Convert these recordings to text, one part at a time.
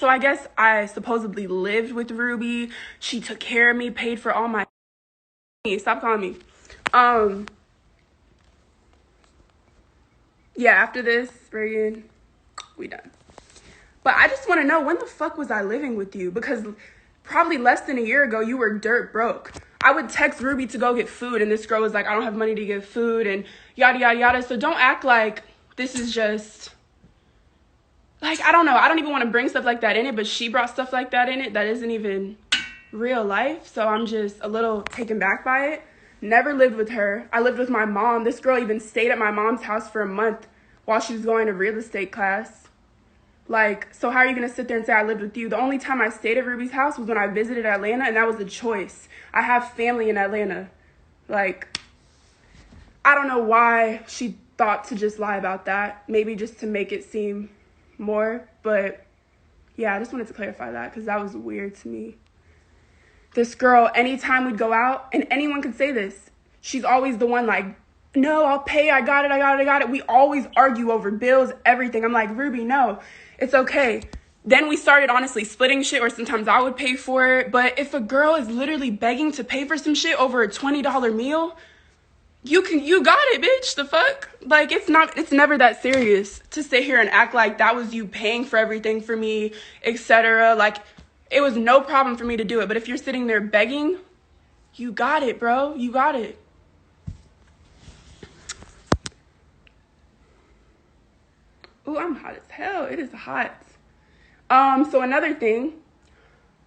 So I guess I supposedly lived with Ruby. She took care of me, paid for all my... Stop calling me. Yeah, after this, Reagan, we done. But I just want to know, when the fuck was I living with you? Because probably less than a year ago, you were dirt broke. I would text Ruby to go get food, and this girl was like, I don't have money to get food, and yada, yada, yada. So don't act like this is just... Like, I don't know. I don't even want to bring stuff like that in it, but she brought stuff like that in it that isn't even real life. So I'm just a little taken back by it. Never lived with her. I lived with my mom. This girl even stayed at my mom's house for a month while she was going to real estate class. Like, so how are you going to sit there and say I lived with you? The only time I stayed at Ruby's house was when I visited Atlanta, and that was a choice. I have family in Atlanta. Like, I don't know why she thought to just lie about that. Maybe just to make it seem more, but yeah, I just wanted to clarify that because that was weird to me. This girl, anytime we'd go out, and anyone could say this, she's always the one like, no, I'll pay, I got it. We always argue over bills, everything. I'm like, Ruby, no, it's okay. Then we started honestly splitting shit, or sometimes I would pay for it. But if a girl is literally begging to pay for some shit over a $20 meal, you got it, bitch. The fuck? Like, it's never that serious to sit here and act like that was you paying for everything for me, etc. Like, it was no problem for me to do it. But if you're sitting there begging, you got it, bro. You got it. Ooh, I'm hot as hell. It is hot. So another thing,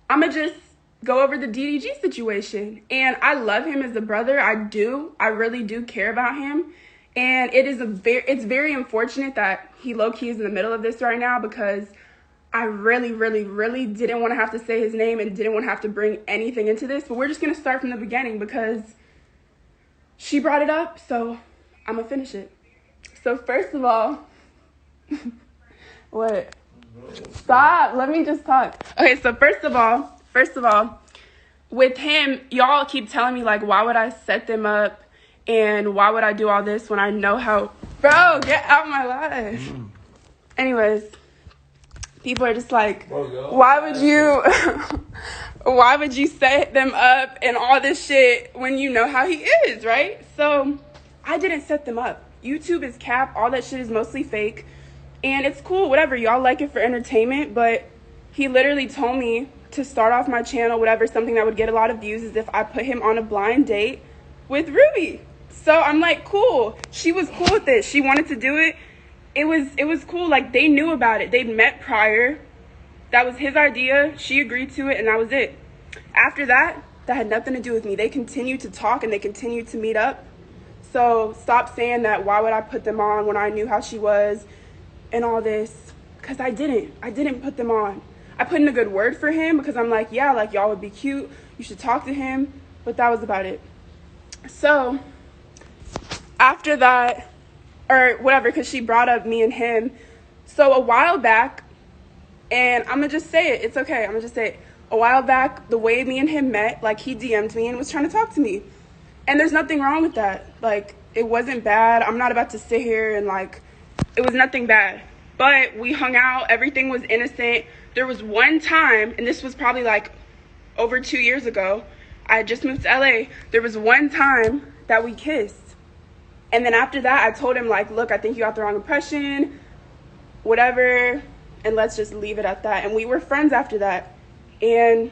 I'ma just go over the DDG situation. And I love him as a brother. I really do care about him. And it's very unfortunate that he low-key is in the middle of this right now, because I really, really, really didn't want to have to say his name and didn't want to have to bring anything into this. But we're just going to start from the beginning because she brought it up, so I'm going to finish it. So first of all, what? Stop. Let me just talk. Okay, so first of all, with him, y'all keep telling me, like, why would I set them up and why would I do all this when I know how... Bro, get out of my life. Anyways, people are just like, why would you set them up and all this shit when you know how he is, right? So I didn't set them up. YouTube is cap. All that shit is mostly fake. And it's cool, whatever. Y'all like it for entertainment, but he literally told me to start off my channel, whatever, something that would get a lot of views, is if I put him on a blind date with Ruby. So I'm like, cool. She was cool with it. She wanted to do it. It was cool. Like, they knew about it. They'd met prior. That was his idea. She agreed to it, and that was it. After that, that had nothing to do with me. They continued to talk, and they continued to meet up. So stop saying that, why would I put them on when I knew how she was and all this? Because I didn't put them on. I put in a good word for him because I'm like, yeah, like, y'all would be cute. You should talk to him. But that was about it. So after that, or whatever, because she brought up me and him. So a while back, and I'm going to just say it. It's okay. I'm going to just say it. A while back, the way me and him met, like, he DM'd me and was trying to talk to me. And there's nothing wrong with that. Like, it wasn't bad. I'm not about to sit here and, like, it was nothing bad. But we hung out. Everything was innocent. There was one time, and this was probably, like, over 2 years ago. I had just moved to LA. There was one time that we kissed. And then after that, I told him, like, look, I think you got the wrong impression, whatever, and let's just leave it at that. And we were friends after that. And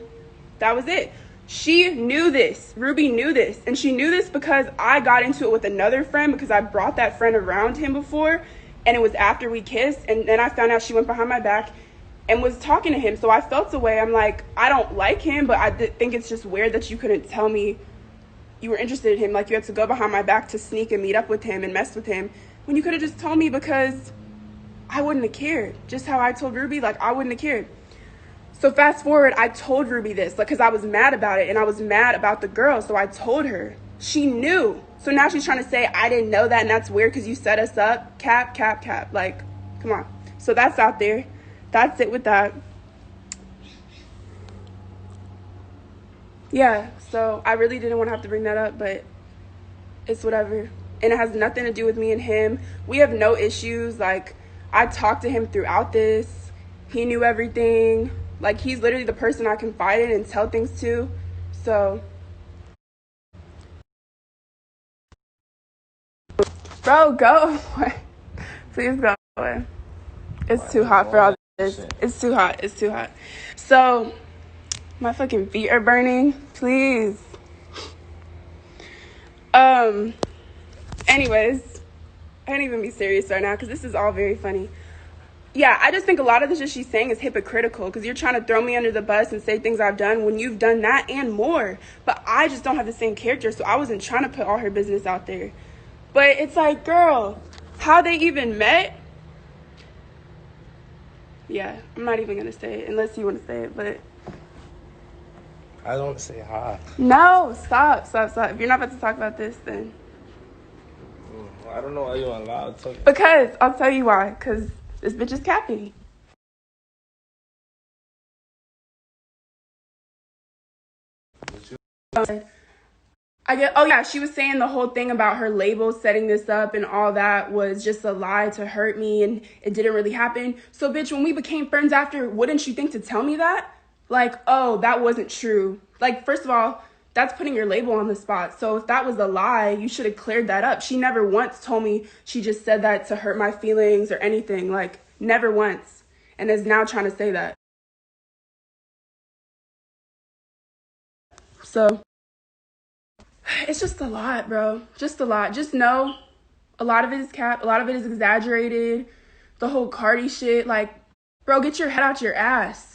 that was it. She knew this. Ruby knew this. And she knew this because I got into it with another friend because I brought that friend around him before. And it was after we kissed. And then I found out she went behind my back and was talking to him. So I felt away. I'm like, I don't like him, but I think it's just weird that you couldn't tell me you were interested in him. Like, you had to go behind my back to sneak and meet up with him and mess with him when you could have just told me, because I wouldn't have cared. Just how I told Ruby, like, I wouldn't have cared. So fast forward, I told Ruby this, like, because I was mad about it and I was mad about the girl. So I told her. She knew. So now she's trying to say I didn't know that and that's weird because you set us up. Cap. Like, come on. So that's out there. That's it with that. Yeah, so I really didn't want to have to bring that up, but it's whatever. And it has nothing to do with me and him. We have no issues. Like, I talked to him throughout this. He knew everything. Like, he's literally the person I confide in and tell things to. So, bro, go away. Please go away. It's too hot for all this. It's too hot. It's too hot. So, my fucking feet are burning. Please. Anyways, I can't even be serious right now because this is all very funny. Yeah, I just think a lot of the shit she's saying is hypocritical because you're trying to throw me under the bus and say things I've done when you've done that and more. But I just don't have the same character, so I wasn't trying to put all her business out there. But it's like, girl, how they even met? Yeah, I'm not even going to say it unless you want to say it, but... I don't say hi. No, stop. If you're not about to talk about this, then... I don't know why you're allowed to talk. Because, I'll tell you why, because this bitch is capping. Oh yeah, she was saying the whole thing about her label setting this up and all that was just a lie to hurt me and it didn't really happen. So bitch, when we became friends after, wouldn't you think to tell me that? Like, oh, that wasn't true. Like, first of all, that's putting your label on the spot. So if that was a lie, you should have cleared that up. She never once told me she just said that to hurt my feelings or anything. Like, never once. And is now trying to say that. So, it's just a lot, bro. Just a lot. Just know a lot of it is cap. A lot of it is exaggerated. The whole Cardi shit. Like, bro, get your head out your ass.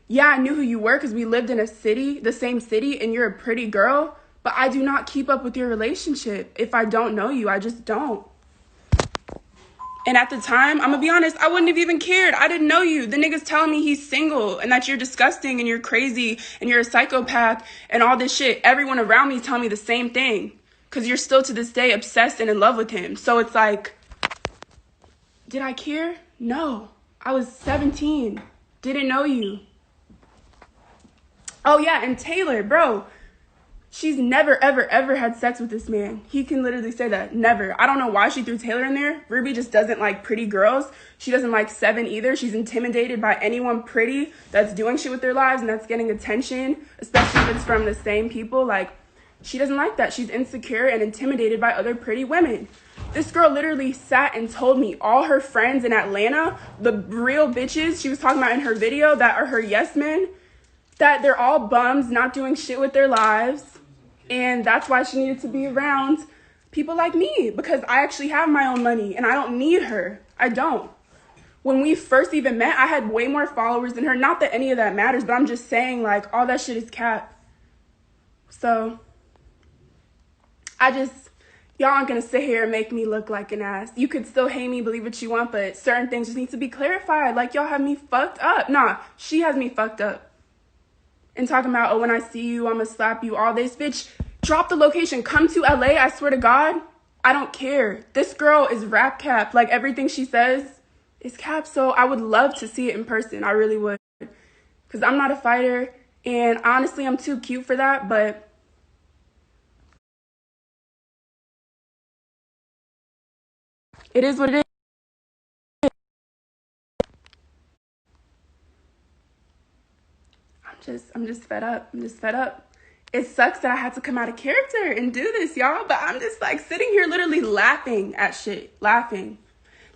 Yeah, I knew who you were because we lived in a city, the same city, and you're a pretty girl, but I do not keep up with your relationship. If I don't know you, I just don't. And at the time, I'm gonna be honest, I wouldn't have even cared. I didn't know you. The nigga's telling me he's single and that you're disgusting and you're crazy and you're a psychopath and all this shit. Everyone around me is telling me the same thing because you're still to this day obsessed and in love with him. So it's like, did I care? No. I was 17. Didn't know you. Oh, yeah, and Taylor, bro, she's never, ever, ever had sex with this man. He can literally say that. Never. I don't know why she threw Taylor in there. Ruby just doesn't like pretty girls. She doesn't like Seven either. She's intimidated by anyone pretty that's doing shit with their lives and that's getting attention, especially if it's from the same people. Like, she doesn't like that. She's insecure and intimidated by other pretty women. This girl literally sat and told me all her friends in Atlanta, the real bitches she was talking about in her video that are her yes men, that they're all bums, not doing shit with their lives. And that's why she needed to be around people like me, because I actually have my own money and I don't need her. I don't. When we first even met, I had way more followers than her. Not that any of that matters, but I'm just saying, like, all that shit is cap. So, y'all aren't gonna sit here and make me look like an ass. You could still hate me, believe what you want, but certain things just need to be clarified. Like, y'all have me fucked up. Nah, she has me fucked up. And talking about, oh, when I see you, I'm gonna slap you, all this. Bitch, drop the location. Come to LA, I swear to God. I don't care. This girl is rap cap. Like, everything she says is cap. So I would love to see it in person. I really would. Because I'm not a fighter. And honestly, I'm too cute for that. But it is what it is. I'm just fed up. I'm just fed up. It sucks that I had to come out of character and do this, y'all. But I'm just like sitting here literally laughing at shit. Laughing.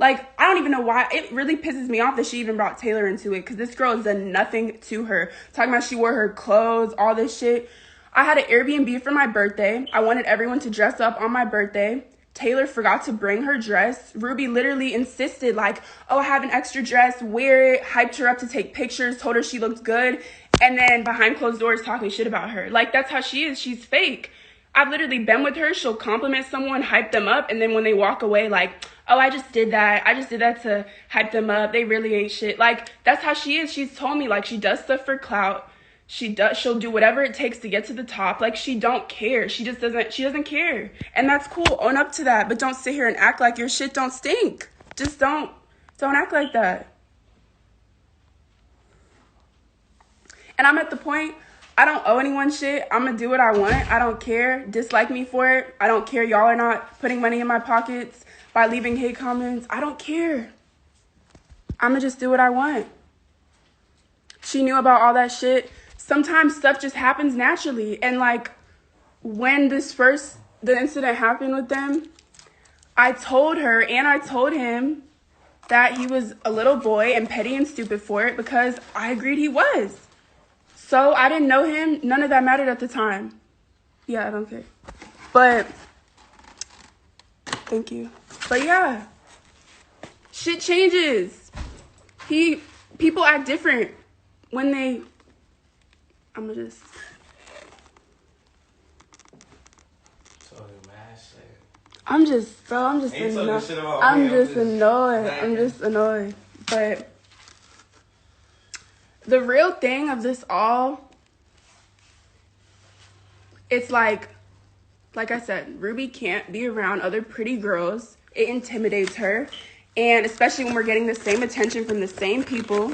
Like, I don't even know why. It really pisses me off that she even brought Taylor into it. Because this girl has done nothing to her. Talking about she wore her clothes, all this shit. I had an Airbnb for my birthday. I wanted everyone to dress up on my birthday. Taylor forgot to bring her dress. Ruby literally insisted, like, oh, I have an extra dress, wear it, hyped her up to take pictures, told her she looked good, and then behind closed doors talking shit about her. Like, that's how she is. She's fake. I've literally been with her. She'll compliment someone, hype them up, and then when they walk away, like, oh, I just did that. I just did that to hype them up. They really ain't shit. Like, that's how she is. She's told me, like, she does stuff for clout. She'll do whatever it takes to get to the top. Like, she don't care. She doesn't care. And that's cool. Own up to that. But don't sit here and act like your shit don't stink. Just don't act like that. And I'm at the point, I don't owe anyone shit. I'm gonna do what I want. I don't care. Dislike me for it. I don't care. Y'all are not putting money in my pockets by leaving hate comments. I don't care. I'm gonna just do what I want. she knew about all that shit. Sometimes stuff just happens naturally. And like when the incident happened with them, I told her and I told him that he was a little boy and petty and stupid for it because I agreed he was. So I didn't know him. None of that mattered at the time. Yeah, I don't care. But thank you. But yeah, shit changes. People act different when they. I'ma just. I'm just annoyed. But the real thing of this all, it's like I said, Ruby can't be around other pretty girls. It intimidates her. And especially when we're getting the same attention from the same people.